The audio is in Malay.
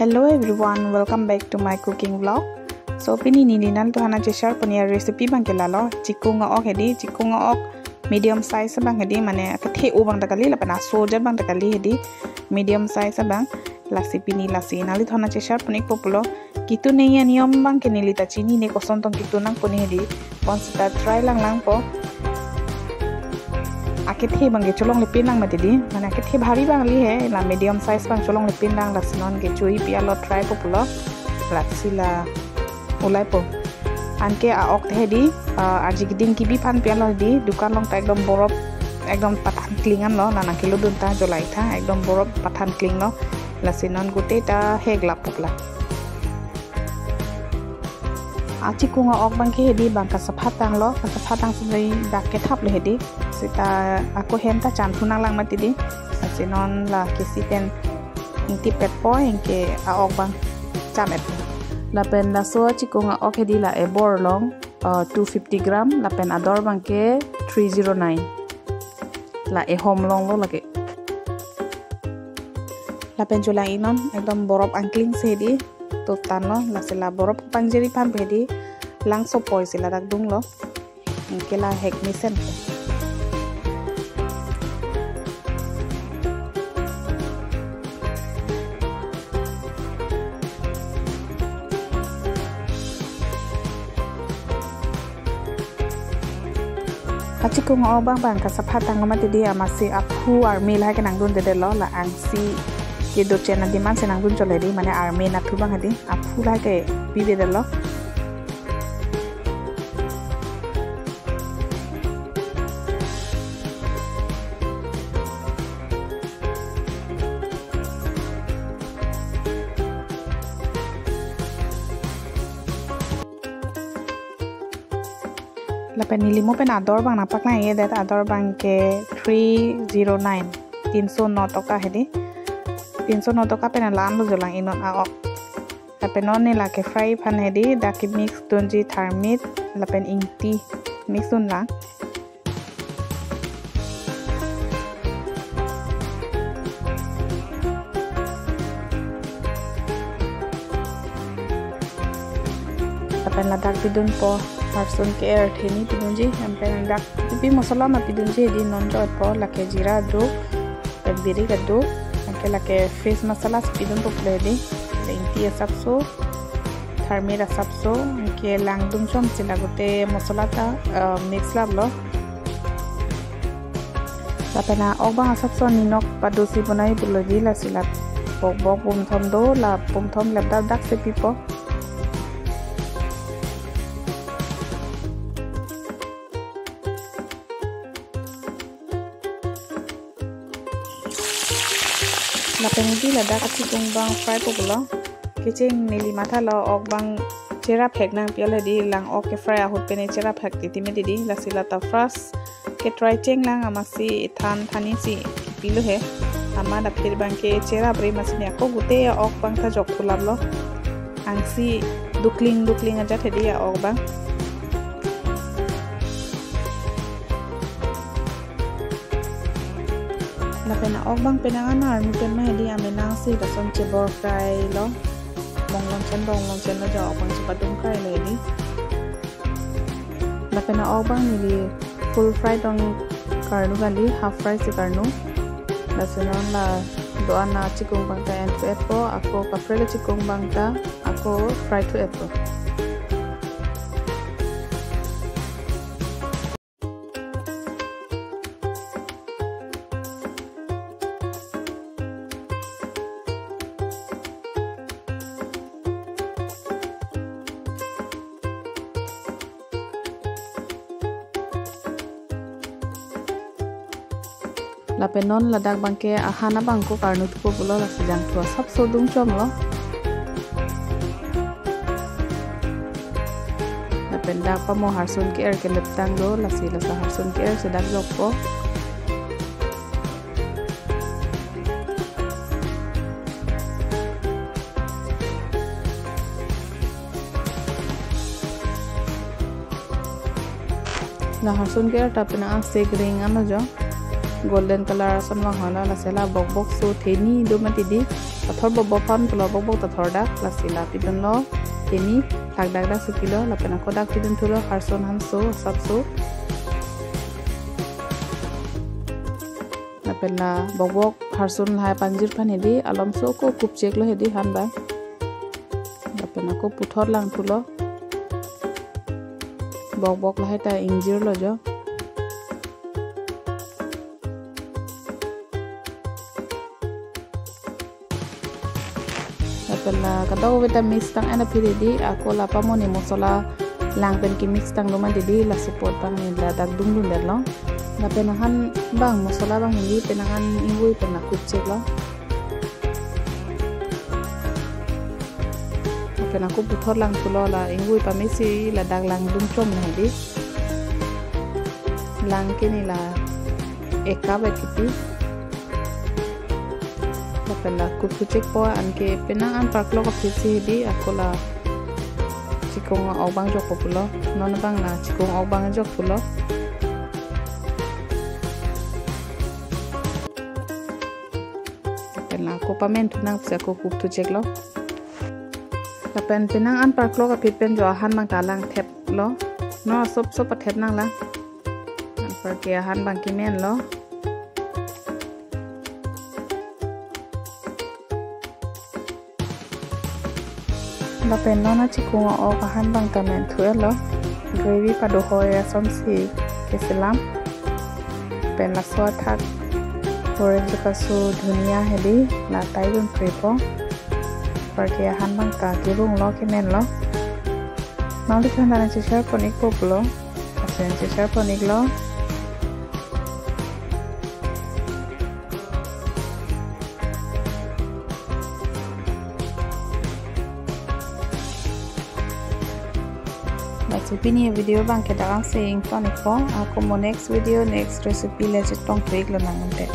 Hello everyone, welcome back to my cooking vlog. So pini ni nan to hana share punya recipe bang ke lalo cikung ok hedi cikung ok medium size bang hedi mane ke u bang takali la pana soja bang takali hedi medium size bang lasi pini lasi nali to hana share punik populo kitu nei ya niom bang ke nili ta chini ne koson tong kitu nang puni hedi konsta try lang po akit he bang ke cholong lepin lang matidi mana akit he bhari bang li he la medium size bang cholong lepin lang la sinon ke chui pia lo try populo la sila ulai po anke a ok he di aji giding ki bi pan pia lo di dukan long ta ekdom borop ekdom patan klingan lo na kilo dun ta jolai tha ekdom borop patan kling lo la sinon gute ta hegla popla aci kunga ok bang ke hedi bang ka saphatang lo ka saphatang sudai dak ke thap le hedi sita aku henta chan thunang lang matidi sinon la kisi pen inti pet po engke a ok bang chamet la pen la so aci kunga ok hedi la e bor long 250 gram la pen ador bang ke 309 la e home long lo lage la pen chulang inon ekdom borop angkling se hedi to tan lo la sela borop pangjeri pan bedi lang so poi sila dak dung lo ingke la hek misen aci kung bang ka saphatang ma tidi amasi akhu army la ke nang dun de lo la angsi ke do chena diman senang dun chole di mane army na thu bang hadi akhu la ke bi de lo la pen nilimo pen ador bang napak na ye det ador bang ke 309 309 toka hedi 309 toka pen lan lo jolang inon a ok la pen non ne la ke fry pan hedi da ki mix donji tharmit la pen ingti mix un lang la pen la dak bidun po harsun ke air theni pidunji ampen dak tipi masala ma pidunji di non jot po la ke jira do biri gaddo ke la ke fish masala pidun to pledi inti sapso tharmira sapso ke lang dum chom sila gote masala ta mix lab lo la pena obang sapso ninok padosi bonai bulogi la sila bok pum thom do la pum thom lab dak se pipo la pengi la da kachi kung bang fry populo kicing nili matha lo ok bang chera phek nang piale di lang ok ke fry ahut pene chera phek ti me di la sila ta first ke try cheng lang amasi than thani si pilu he ama da phir bang ke chera bre masni ko gute ok bang tha jok thulab lo angsi dukling aja thedi ya ok bang la pena ok bang penangan army pen ma hedi amenang si da son chebor fry lo bonglong chen lo jo bang chipadum fry le di la pena ok bang ni full fry dong karnu gali half fry si karnu la senon la doan na chikung bang ta and to epo ako kapre chikung bang ta ako fry to epo la penon la dak bangke ahana bangko karnu tuko bulo la sejang tua sab sodung chom lo la pendak pa mo harsun ke er ke leptang do la si la sa harsun ke er sedak jokpo la harsun ke er tapena se green ano jo golden color asan wang hala la sela bok so theni do matidi tathor bobo pan pulo bobo tathor dak lasila pidon lo temi lagdak dak supilo lapena kodak pidon thulo harson hanso sapso lapena bobok harson hai panjir pan hedi alomso ko kupchek lo hedi han ba lapena ko puthor lang thulo bok lah ta injir lo jo lapena kadau beta mix tang ana piridi aku la pamoni mosola lang pen ki mix tang luma didi la support tang ni la dak dung dun der lo lapena han bang mosola bang hindi penangan ingui pena kupchek lo lapena ku puthor lang thulo la ingui pamisi la dak lang dung chom na hedi lang kini la eka ba kiti lapena ku puchek po anke penangan paklo ka pisi di aku la cikong obang jok populo non bang na cikong obang jok pulo lapena ku pamen tunang psi aku kup tu cek lo lapen penangan paklo ka pipen jo han bang talang thep lo no sop pa thep nang la pergi han bang kimen lo lapen nona cikung o han bang tamen thuel lo gravy pado hoya somsi keselam pen la so thak orange kasu dunia hedi la taigun prepo pergi han bang ta kirung lo kimen lo nanti kan ada share ponik populo asen share ponik lo Ini video bang kita akan sing panik po. Aku mau next video next recipe legit tong klik lo nanti.